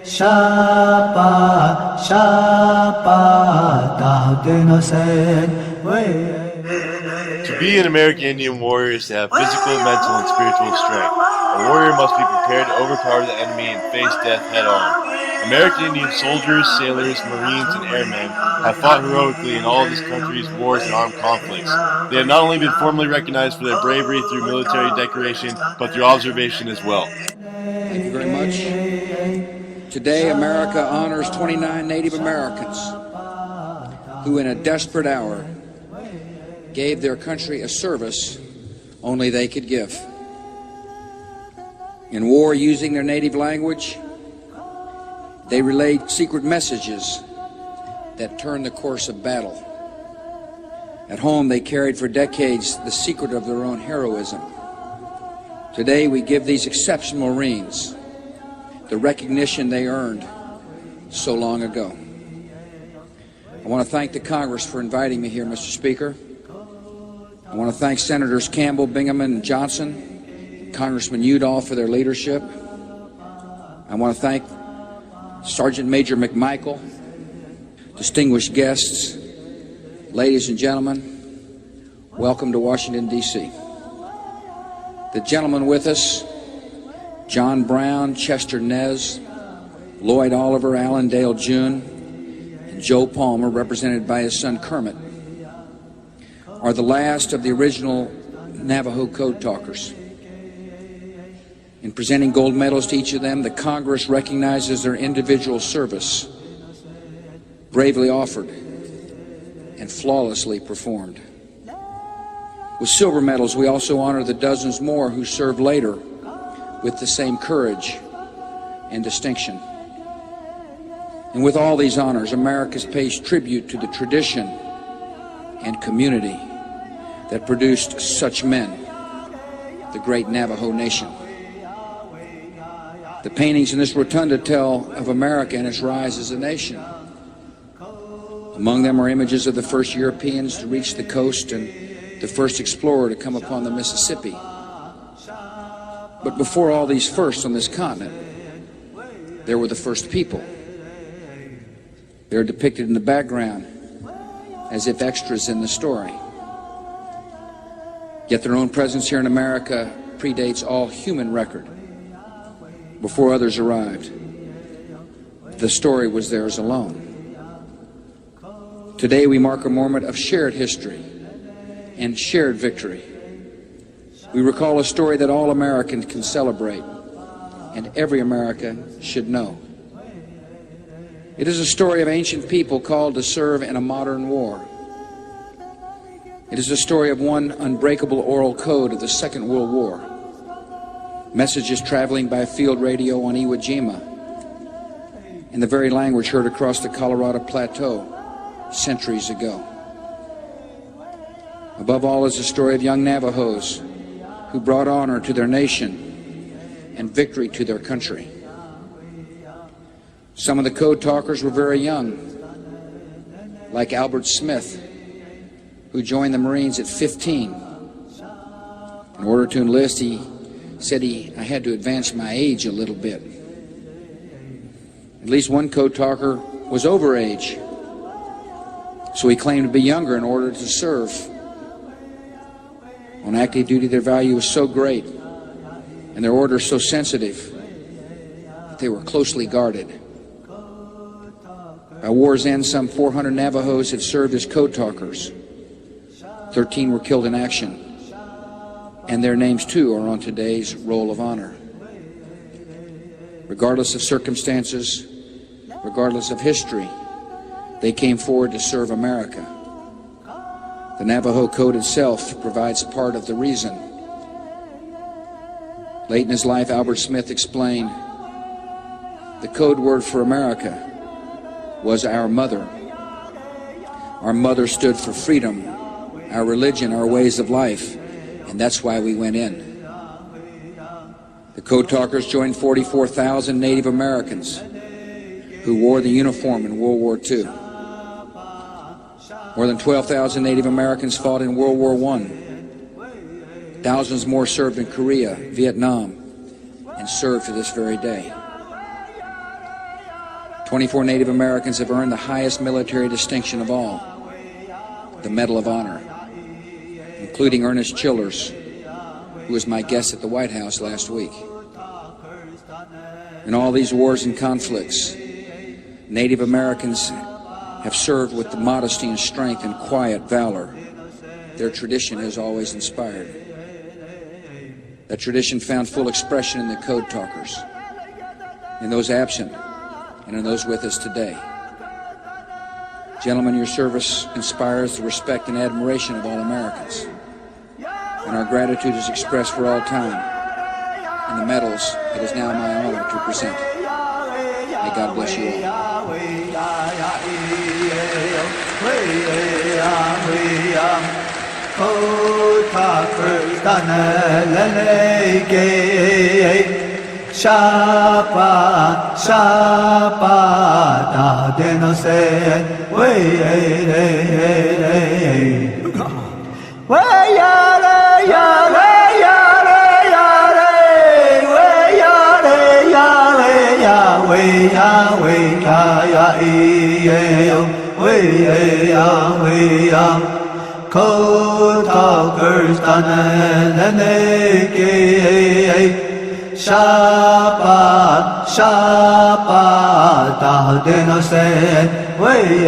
Shapa, Shapa, To be an American Indian warrior is to have physical, mental, and spiritual strength. A warrior must be prepared to overpower the enemy and face death head-on. American Indian soldiers, sailors, Marines, and airmen have fought heroically in all of this country's wars and armed conflicts. They have not only been formally recognized for their bravery through military decoration, but through observation as well. Thank you very much. Today, America honors 29 Native Americans who, in a desperate hour, gave their country a service only they could give. In war, using their native language, they relayed secret messages that turned the course of battle. At home, they carried for decades the secret of their own heroism. Today, we give these exceptional Marines the recognition they earned so long ago. I want to thank the Congress for inviting me here, Mr. Speaker. I want to thank Senators Campbell, Bingaman, and Johnson, Congressman Udall for their leadership. I want to thank Sergeant Major McMichael, distinguished guests, ladies and gentlemen, welcome to Washington, D.C. The gentlemen with us, John Brown, Chester Nez, Lloyd Oliver, Alan Dale June, and Joe Palmer, represented by his son Kermit, are the last of the original Navajo code talkers. In presenting gold medals to each of them, the Congress recognizes their individual service, bravely offered and flawlessly performed. With silver medals, we also honor the dozens more who served later with the same courage and distinction. And with all these honors, America pays tribute to the tradition and community that produced such men, the great Navajo Nation. The paintings in this rotunda tell of America and its rise as a nation. Among them are images of the first Europeans to reach the coast and the first explorer to come upon the Mississippi. But before all these firsts on this continent, there were the first people. They're depicted in the background as if extras in the story. Yet their own presence here in America predates all human record. Before others arrived, the story was theirs alone. Today we mark a moment of shared history and shared victory. We recall a story that all Americans can celebrate and every American should know. It is a story of ancient people called to serve in a modern war. It is a story of one unbreakable oral code of the Second World War. Messages traveling by field radio on Iwo Jima, in the very language heard across the Colorado Plateau centuries ago. Above all is the story of young Navajos who brought honor to their nation and victory to their country. Some of the code talkers were very young, like Albert Smith, who joined the Marines at 15. In order to enlist, he said I had to advance my age a little bit. At least one code talker was over age, so he claimed to be younger in order to serve. On active duty, their value was so great and their orders so sensitive that they were closely guarded. By war's end, some 400 Navajos had served as code talkers. 13 were killed in action, and their names too are on today's Roll of Honor. Regardless of circumstances, regardless of history, they came forward to serve America. The Navajo Code itself provides part of the reason. Late in his life, Albert Smith explained, the code word for America was our mother. Our mother stood for freedom, our religion, our ways of life, and that's why we went in. The code talkers joined 44,000 Native Americans who wore the uniform in World War II. More than 12,000 Native Americans fought in World War I. Thousands more served in Korea, Vietnam, and served to this very day. 24 Native Americans have earned the highest military distinction of all, the Medal of Honor, including Ernest Childers, who was my guest at the White House last week. In all these wars and conflicts, Native Americans have served with the modesty and strength and quiet valor their tradition has always inspired. That tradition found full expression in the Code Talkers, in those absent, and in those with us today. Gentlemen, your service inspires the respect and admiration of all Americans, and our gratitude is expressed for all time in the medals it is now my honor to present. May God bless you all. Shapa, shapa, da de no se, way, way, ya, ya, ya, ya, way, ya, ya, ya, way, ya, ya, way, ya. Code talkers, Shapa, shapa, da de no se, way,